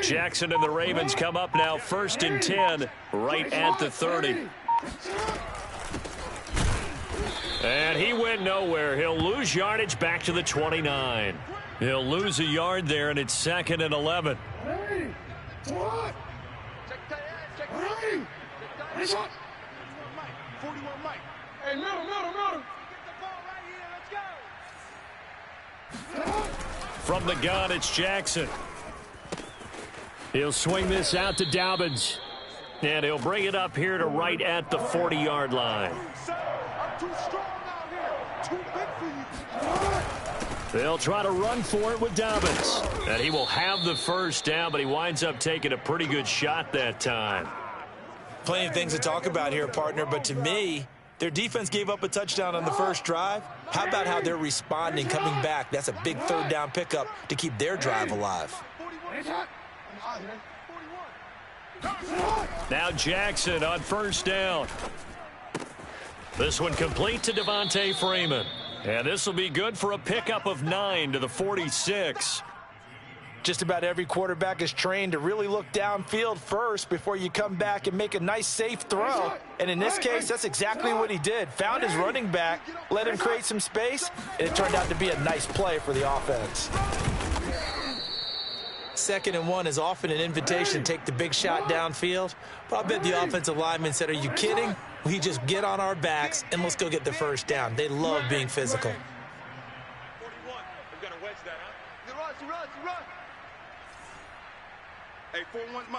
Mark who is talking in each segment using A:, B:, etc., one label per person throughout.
A: Jackson and the Ravens come up now 1st and 10 right at the 30. And he went nowhere. He'll lose yardage back to the 29. He'll lose a yard there, and it's 2nd and 11.
B: Hey, what? Hey, what's up? 41 Mike. Hey, middle. Get the ball right here. Let's go.
A: From the gun, it's Jackson. He'll swing this out to Dobbins. And he'll bring it up here to right at the 40-yard line.
B: I'm too strong out here. Too big for you.
A: They'll try to run for it with Dobbins. And he will have the first down, but he winds up taking a pretty good shot that time.
C: Plenty of things to talk about here, partner, but to me, their defense gave up a touchdown on the first drive. How about how they're responding, coming back? That's a big third down pickup to keep their drive alive.
A: Now Jackson on first down. This one complete to Devontae Freeman. And this will be good for a pickup of 9 to the 46.
C: Just about every quarterback is trained to really look downfield first before you come back and make a nice, safe throw. And in this case, that's exactly what he did. Found his running back, let him create some space, and it turned out to be a nice play for the offense. 2nd and 1 is often an invitation to take the big shot downfield. But I bet the offensive lineman said, are you kidding? We just get on our backs and let's go get the first down. They love being physical.
B: 41. We've got to wedge that, huh? You run. Hey, 4-1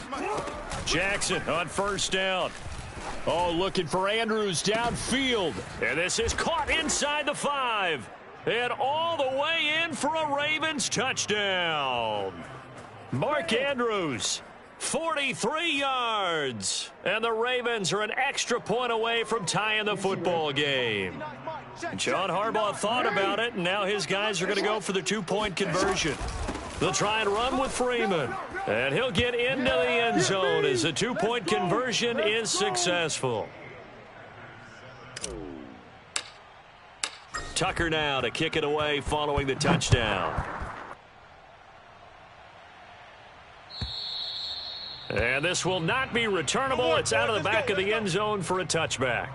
B: Mike.
A: Jackson on first down. Oh, looking for Andrews downfield. And this is caught inside the 5. And all the way in for a Ravens touchdown. Mark Andrews, 43 yards. And the Ravens are an extra point away from tying the football game. John Harbaugh thought about it, and now his guys are going to go for the 2-point conversion. They'll try and run with Freeman. And he'll get into the end zone as the 2-point conversion is successful. Tucker now to kick it away following the touchdown. And this will not be returnable. It's out of the back of the end zone for a touchback.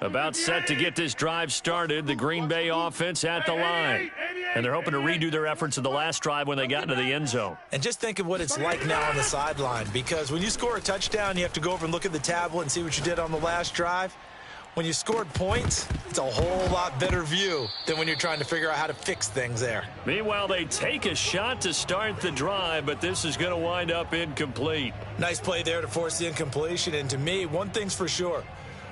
A: About set to get this drive started, the Green Bay offense at the line. And they're hoping to redo their efforts of the last drive when they got into the end zone.
C: And just think of what it's like now on the sideline, because when you score a touchdown, you have to go over and look at the tablet and see what you did on the last drive. When you scored points, it's a whole lot better view than when you're trying to figure out how to fix things there.
A: Meanwhile, they take a shot to start the drive, but this is going to wind up incomplete.
C: Nice play there to force the incompletion. And to me, one thing's for sure.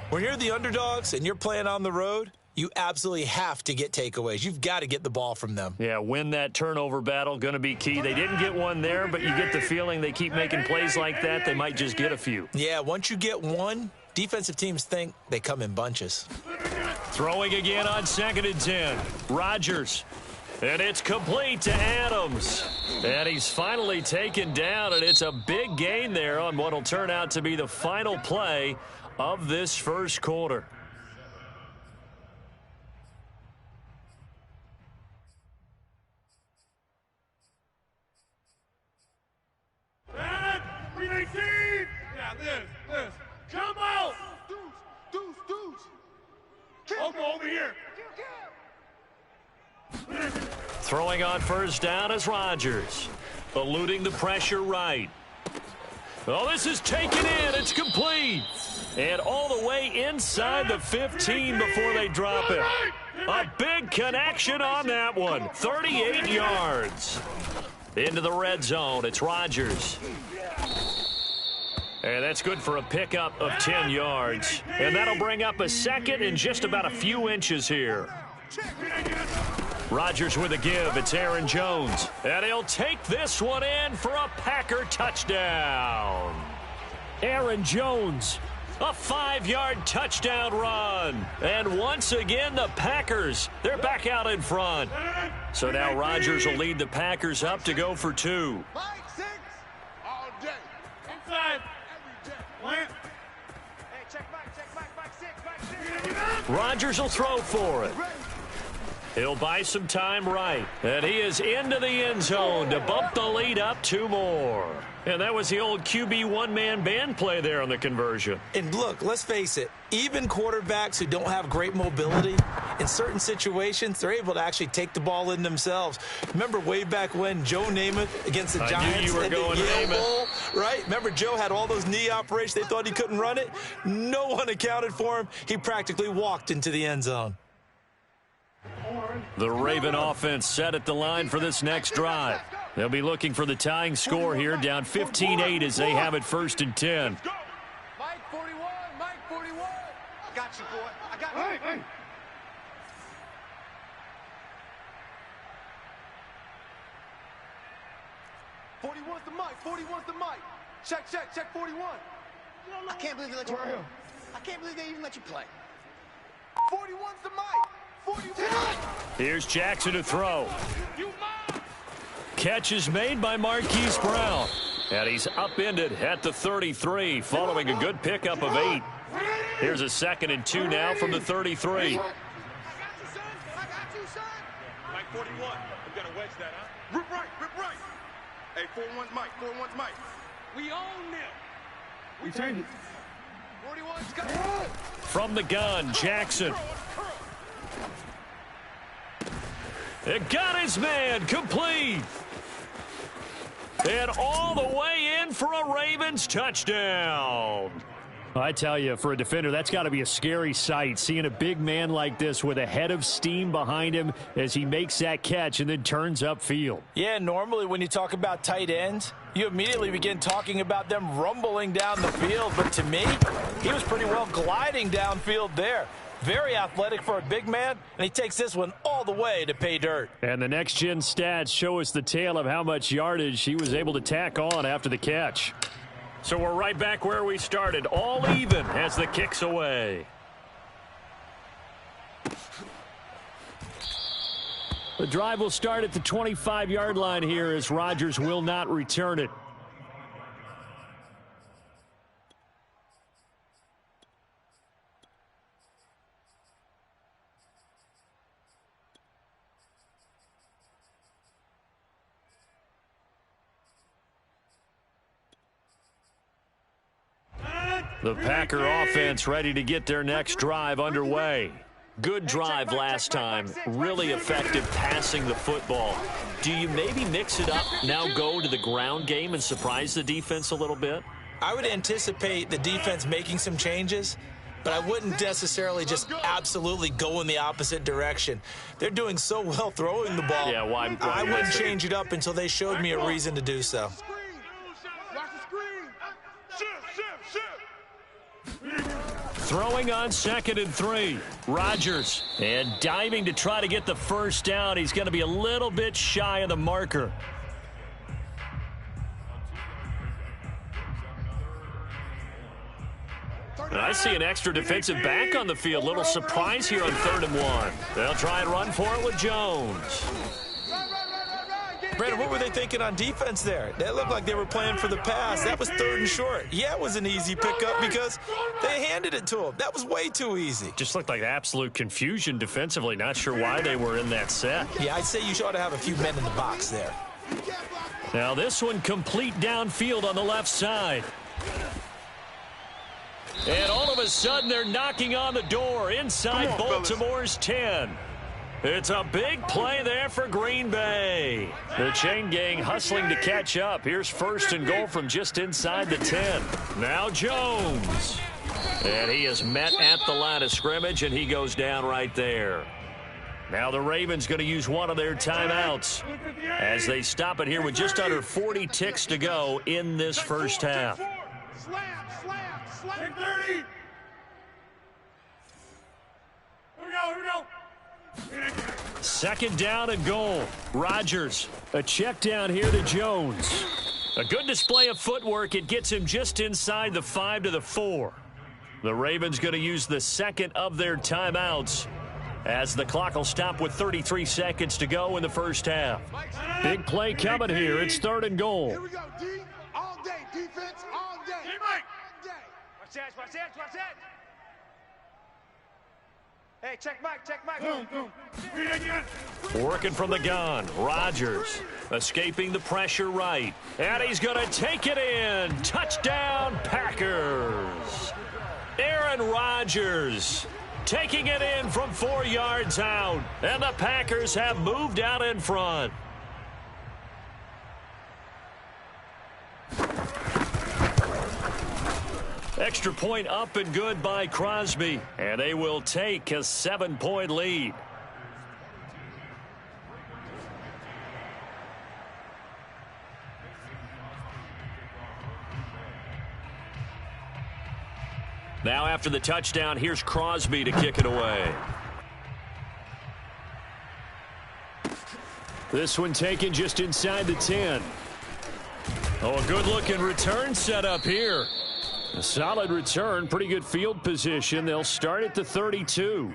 C: When you're the underdogs and you're playing on the road, you absolutely have to get takeaways. You've got to get the ball from them.
A: Yeah, win that turnover battle, going to be key. They didn't get one there, but you get the feeling they keep making plays like that, they might just get a few.
C: Yeah, once you get one, defensive teams think they come in bunches.
A: Throwing again on 2nd and 10. Rodgers. And it's complete to Adams. And he's finally taken down, and it's a big gain there on what will turn out to be the final play of this first quarter.
B: Now this. Come on! Dudes. Over here.
A: Throwing on first down is Rodgers. Eluding the pressure right. Oh, this is taken in. It's complete. And all the way inside the 15 before they drop it. A big connection on that one. 38 yards. Into the red zone. It's Rodgers. And that's good for a pickup of 10 yards. And that'll bring up a second and just about a few inches here. Rodgers with a give. It's Aaron Jones. And he'll take this one in for a Packer touchdown. Aaron Jones A 5-yard touchdown run. And once again, the Packers, they're back out in front. So now Rodgers will lead the Packers up to go for 2.
B: Mike 6 all day. Inside. Every day. Plant. Hey, check Mike 6.
A: Rodgers will throw for it. He'll buy some time right. And he is into the end zone to bump the lead up 2 more. And that was the old QB one-man band play there on the conversion.
C: And look, let's face it, even quarterbacks who don't have great mobility, in certain situations, they're able to actually take the ball in themselves. Remember way back when Joe Namath against the Giants?
A: I knew you were going
C: Yale Bowl,
A: Namath.
C: right? Remember Joe had all those knee operations. They thought he couldn't run it. No one accounted for him. He practically walked into the end zone.
A: The Raven offense set at the line for this next drive. They'll be looking for the tying score here, down 15-8 as they have it 1st and 10.
B: Mike 41. Mike 41. I got you, boy. I got you. Hey. 41's the Mike. 41's the Mike. Check 41.
D: I can't believe they let you play. I can't believe they even let you play.
B: 41's the Mike. 41.
A: Here's Jackson to throw. Catch is made by Marquise Brown. And he's upended at the 33 following a good pickup of 8. Here's a 2nd and 2 now from the 33.
B: I got you, son.
E: Mike 41. We got to wedge that, huh? Rip right. Hey, 41's Mike.
B: We own them. We change it. 41's got it.
A: From the gun, Jackson. It got his man complete. And all the way in for a Ravens touchdown. I tell you, for a defender, that's got to be a scary sight, seeing a big man like this with a head of steam behind him as he makes that catch and then turns upfield.
C: Yeah, normally when you talk about tight ends, you immediately begin talking about them rumbling down the field. But to me, he was pretty well gliding downfield there. Very athletic for a big man, and he takes this one all the way to pay dirt.
A: And the next-gen stats show us the tale of how much yardage he was able to tack on after the catch. So we're right back where we started, all even as the kick's away. The drive will start at the 25-yard line here as Rodgers will not return it. The Packer offense ready to get their next drive underway. Good drive last time. Really effective passing the football. Do you maybe mix it up, now go to the ground game and surprise the defense a little bit?
C: I would anticipate the defense making some changes, but I wouldn't necessarily just absolutely go in the opposite direction. They're doing so well throwing the ball.
A: Yeah, why
C: I wouldn't change it up until they showed me a reason to do so.
B: Watch the screen.
A: Throwing on 2nd and 3. Rodgers. And diving to try to get the first down. He's going to be a little bit shy of the marker. And I see an extra defensive back on the field. Little surprise here on 3rd and 1. They'll try and run for it with Jones.
C: Brandon, what were they thinking on defense there? That looked like they were playing for the pass. That was 3rd and short. Yeah, it was an easy pickup because they handed it to him. That was way too easy.
A: Just looked like absolute confusion defensively. Not sure why they were in that set.
C: Yeah, I'd say you ought to have a few men in the box there.
A: Now this one complete downfield on the left side. And all of a sudden they're knocking on the door inside Baltimore's 10. It's a big play there for Green Bay. The chain gang hustling to catch up. Here's 1st and goal from just inside the 10. Now Jones. And he is met at the line of scrimmage, and he goes down right there. Now the Ravens going to use one of their timeouts as they stop it here with just under 40 ticks to go in this first half.
B: Slam. 30. Here we go.
A: 2nd down and goal. Rodgers, a check down here to Jones. A good display of footwork. It gets him just inside the 5 to the 4. The Ravens going to use the second of their timeouts as the clock will stop with 33 seconds to go in the first half. Big play coming here. It's 3rd and goal.
B: Here we go, D. All day. Defense all day. Hey, Mike. All day.
D: Watch that, watch that, watch that. Hey, check Mike, check Mike. Boom, boom.
A: Working from the gun. Rodgers escaping the pressure right. And he's going to take it in. Touchdown, Packers. Aaron Rodgers taking it in from 4 yards out. And the Packers have moved out in front. Extra point up and good by Crosby. And they will take a 7-point lead. Now after the touchdown, here's Crosby to kick it away. This one taken just inside the 10. Oh, a good-looking return set up here. A solid return, pretty good field position. They'll start at the 32.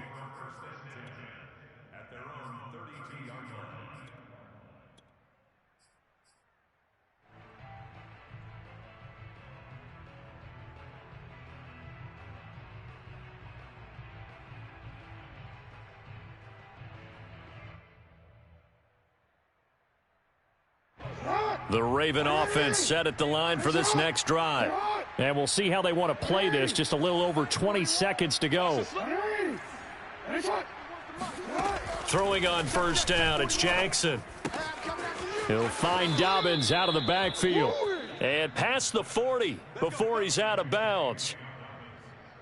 A: The Raven offense set at the line for this next drive. And we'll see how they want to play this. Just a little over 20 seconds to go. Throwing on first down, it's Jackson. He'll find Dobbins out of the backfield. And past the 40 before he's out of bounds.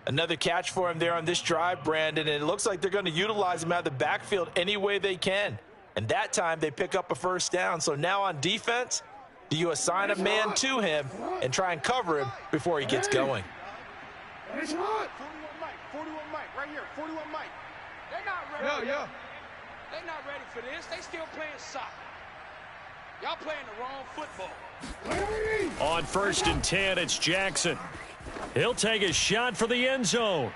C: Another catch for him there on this drive, Brandon, and it looks like they're going to utilize him out of the backfield any way they can. And that time they pick up a first down. So now on defense, do you assign a man to him and try and cover him before he gets going?
B: 41 Mike, right here, 41 Mike.
D: They're not ready.
B: Yeah.
D: They're not ready for this. They still playing soccer. Y'all playing the wrong football.
A: On 1st and 10, it's Jackson. He'll take a shot for the end zone.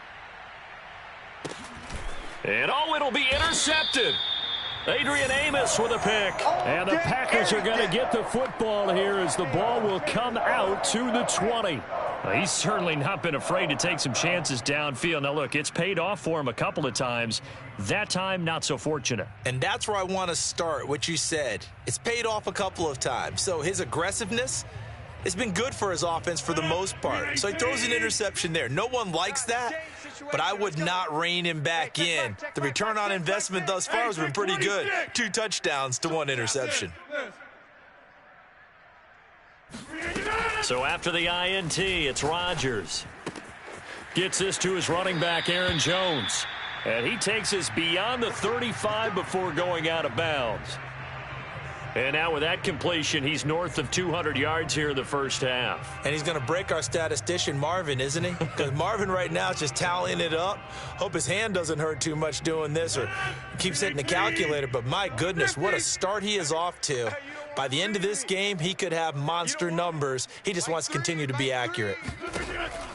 A: And it'll be intercepted. Adrian Amos with a pick. And the Packers are going to get the football here as the ball will come out to the 20. He's certainly not been afraid to take some chances downfield. Now, look, it's paid off for him a couple of times. That time, not so fortunate.
C: And that's where I want to start, what you said. It's paid off a couple of times. So his aggressiveness has been good for his offense for the most part. So he throws an interception there. No one likes that, but I would not rein him back in. The return on investment thus far has been pretty good. 2 touchdowns to 1 interception.
A: So after the INT, it's Rodgers. Gets this to his running back, Aaron Jones. And he takes us beyond the 35 before going out of bounds. And now with that completion, he's north of 200 yards here in the first half.
C: And he's going to break our statistician, Marvin, isn't he? Because Marvin right now is just tallying it up. Hope his hand doesn't hurt too much doing this or keeps hitting the calculator. But my goodness, what a start he is off to. By the end of this game, he could have monster numbers. He just wants to continue to be accurate.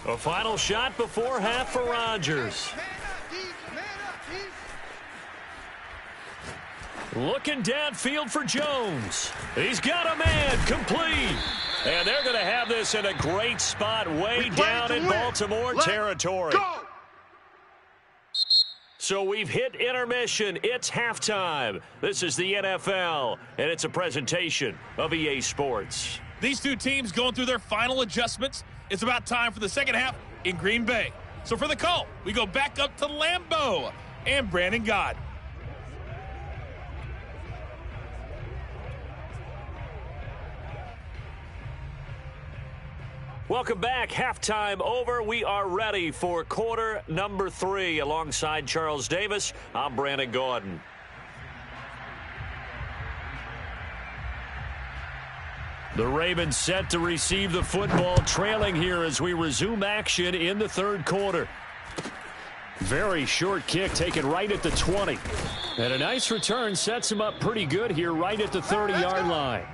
A: A final shot before half for Rodgers. Looking downfield for Jones. He's got a man complete. And they're going to have this in a great spot way down in Baltimore territory. So we've hit intermission. It's halftime. This is the NFL, and it's a presentation of EA Sports.
F: These two teams going through their final adjustments. It's about time for the second half in Green Bay. So for the call, we go back up to Lambeau and Brandon Gaud.
A: Welcome back. Halftime over. We are ready for quarter number 3. Alongside Charles Davis, I'm Brandon Gaudin. The Ravens set to receive the football, trailing here as we resume action in the third quarter. Very short kick taken right at the 20. And a nice return sets him up pretty good here right at the 30-yard line.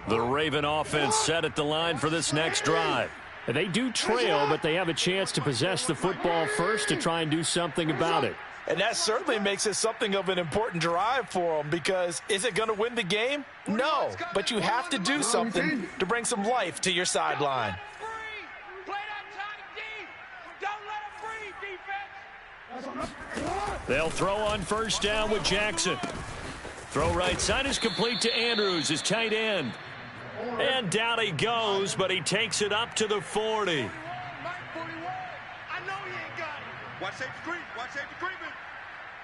A: The Raven offense set at the line for this next drive.
G: They do trail, but they have a chance to possess the football first to try and do something about it.
C: And that certainly makes it something of an important drive for them, because is it going to win the game? No, but you have to do something to bring some life to your sideline.
D: Play that tight D. Don't let them breathe, defense.
A: They'll throw on first down with Jackson. Throw right side is complete to Andrews, his tight end. And down he goes, but he takes it up to the 40.
B: I know he ain't got it.
E: Watch safety creep. Watch safety creeping.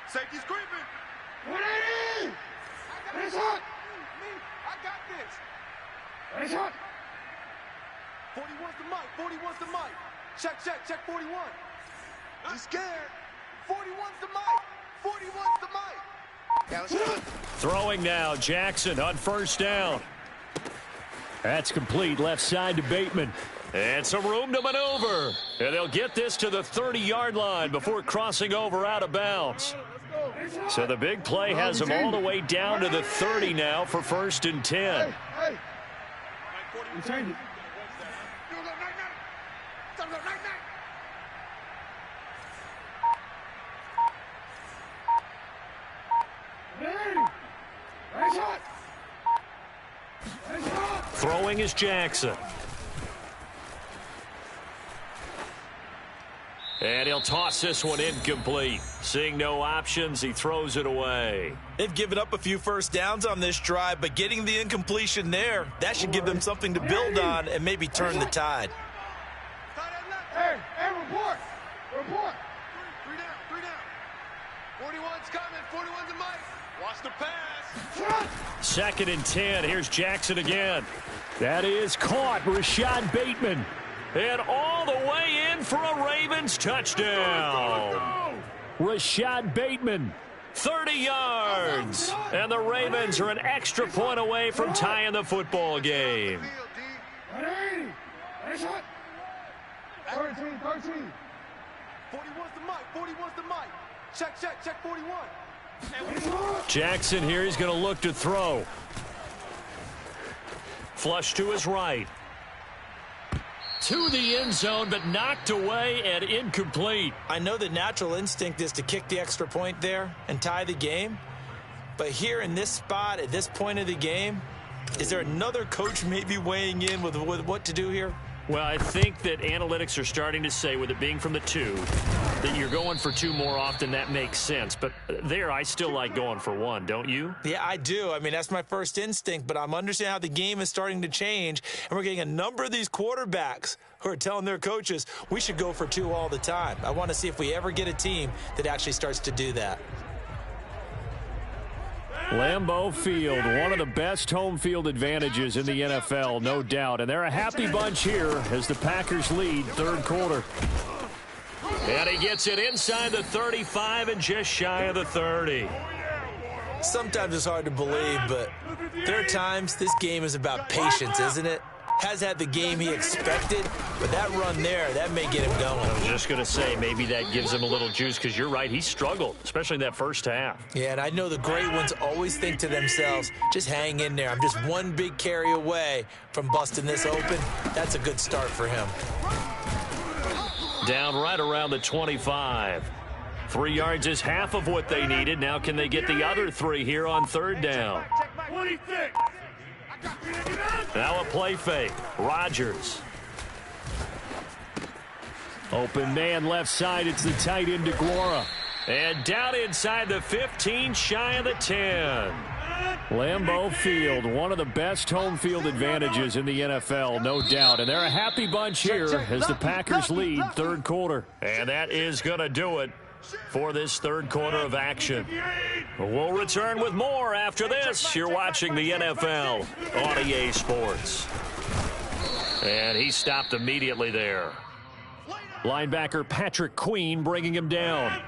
E: Safety's creeping.
B: 180. It's hot.
D: I got this.
B: It's hot.
D: 41's the mic. 41's the mic. Check 41.
B: He's scared.
D: 41's the mic. 41's the mic.
B: Yeah, let's do it.
A: Throwing now, Jackson on first down.
G: That's complete, left side to Bateman.
A: And some room to maneuver. And they'll get this to the 30-yard line before crossing over out of bounds. So the big play has them all the way down to the 30 now for 1st and 10.
B: Hey. You change it.
A: Throwing is Jackson. And he'll toss this one incomplete. Seeing no options, he throws it away.
C: They've given up a few first downs on this drive, but getting the incompletion there, that should give them something to build on and maybe turn the tide.
B: Hey, report.
D: Three down. 41's coming. 41's the mic. Watch the pass.
A: 2nd and 10. Here's Jackson again.
G: That is caught. Rashad Bateman.
A: And all the way in for a Ravens touchdown.
G: Rashad Bateman.
A: 30 yards. And the Ravens are an extra point away from tying the football game.
B: 180. It's hot. 13.
D: 41's the mic. 41's the mic. Check 41.
A: Jackson here, he's going to look to throw. Flush to his right. To the end zone, but knocked away and incomplete.
C: I know the natural instinct is to kick the extra point there and tie the game. But here in this spot, at this point of the game, is there another coach maybe weighing in with what to do here?
A: Well, I think that analytics are starting to say, with it being from the 2, that you're going for 2 more often. That makes sense. But there, I still like going for 1, don't you?
C: Yeah, I do. I mean, that's my first instinct, but I'm understanding how the game is starting to change, and we're getting a number of these quarterbacks who are telling their coaches, we should go for 2 all the time. I want to see if we ever get a team that actually starts to do that.
G: Lambeau Field, one of the best home field advantages in the NFL, no doubt. And they're a happy bunch here as the Packers lead 3rd quarter.
A: And he gets it inside the 35 and just shy of the 30.
C: Sometimes it's hard to believe, but there are times this game is about patience, isn't it? Has had the game he expected, but that run there, that may get him going.
A: I was just going to say, maybe that gives him a little juice, because you're right, he struggled, especially in that first half.
C: Yeah, and I know the great ones always think to themselves, just hang in there. I'm just one big carry away from busting this open. That's a good start for him.
A: Down right around the 25. 3 yards is half of what they needed. Now can they get the other 3 here on 3rd down?
B: 26.
A: Now a play fake. Rodgers.
G: Open man left side. It's the tight end DeGuara.
A: And down inside the 15, shy of the 10.
G: Lambeau Field, one of the best home field advantages in the NFL, no doubt. And they're a happy bunch here as the Packers lead 3rd quarter.
A: And that is going to do it for this 3rd quarter of action. We'll return with more after this. You're watching the NFL on EA Sports. And he stopped immediately there.
G: Linebacker Patrick Queen bringing him down.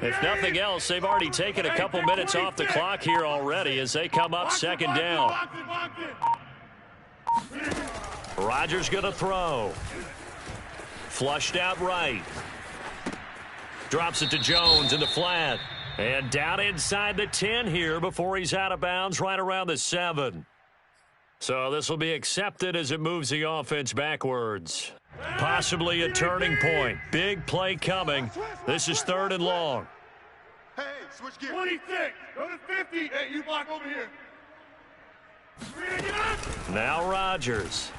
A: If nothing else, they've already taken a couple minutes off the clock here already as they come up 2nd down. Rodgers going to throw. Flushed out right. Drops it to Jones in the flat. And down inside the 10 here before he's out of bounds right around the 7. So this will be accepted as it moves the offense backwards. Possibly a turning point. Big play coming. This is 3rd and long.
B: Hey, switch gears.
E: 26. Go to 50. Hey, you block over here.
A: Now Rodgers.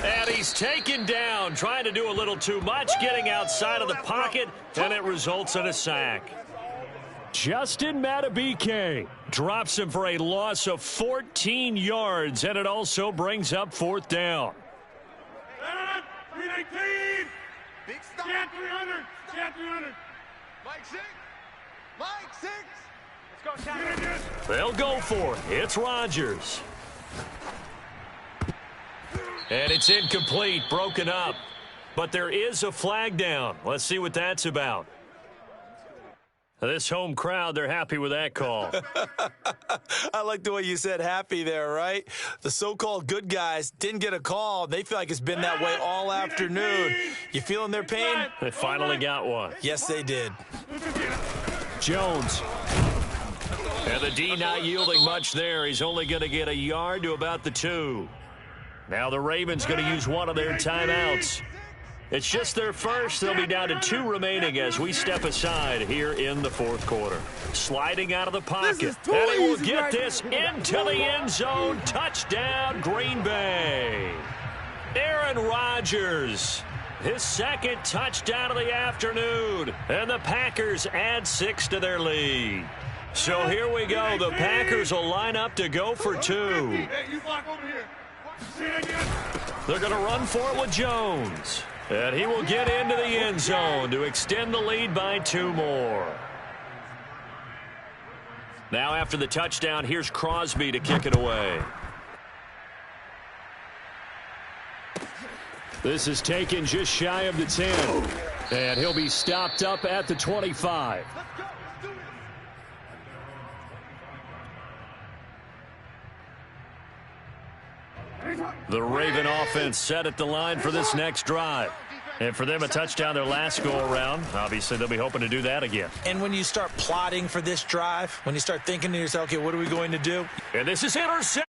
A: And he's taken down, trying to do a little too much, getting outside of the pocket, and it results in a sack.
G: Justin Madubuike
A: Drops him for a loss of 14 yards, and it also brings up 4th down.
E: 319.
B: Big stop.
E: Cat 300. Cat 300.
B: Mike 6. Mike 6. Let's go, Cat.
A: They'll go for it. It's Rodgers. And it's incomplete, broken up. But there is a flag down. Let's see what that's about. This home crowd, they're happy with that call.
C: I like the way you said happy there, right? The so-called good guys didn't get a call. They feel like it's been that way all afternoon. You feeling their pain?
A: They finally got one.
C: Yes, they did.
G: Jones.
A: And the D not yielding much there. He's only going to get a yard to about the 2. Now the Ravens going to use one of their timeouts. It's just their first. They'll be down to 2 remaining as we step aside here in the 4th quarter. Sliding out of the pocket. And he will get this into the end zone. Touchdown, Green Bay. Aaron Rodgers. His 2nd touchdown of the afternoon. And the Packers add 6 to their lead. So here we go. The Packers will line up to go for 2.
E: Hey, you block over here.
A: They're going to run for it with Jones. And he will get into the end zone to extend the lead by 2 more. Now after the touchdown, here's Crosby to kick it away.
G: This is taken just shy of the 10. And he'll be stopped up at the 25.
A: The Raven offense set at the line for this next drive. And for them, a touchdown their last go-around. Obviously, they'll be hoping to do that again.
C: And when you start plotting for this drive, when you start thinking to yourself, okay, what are we going to do?
A: And this is intercepted.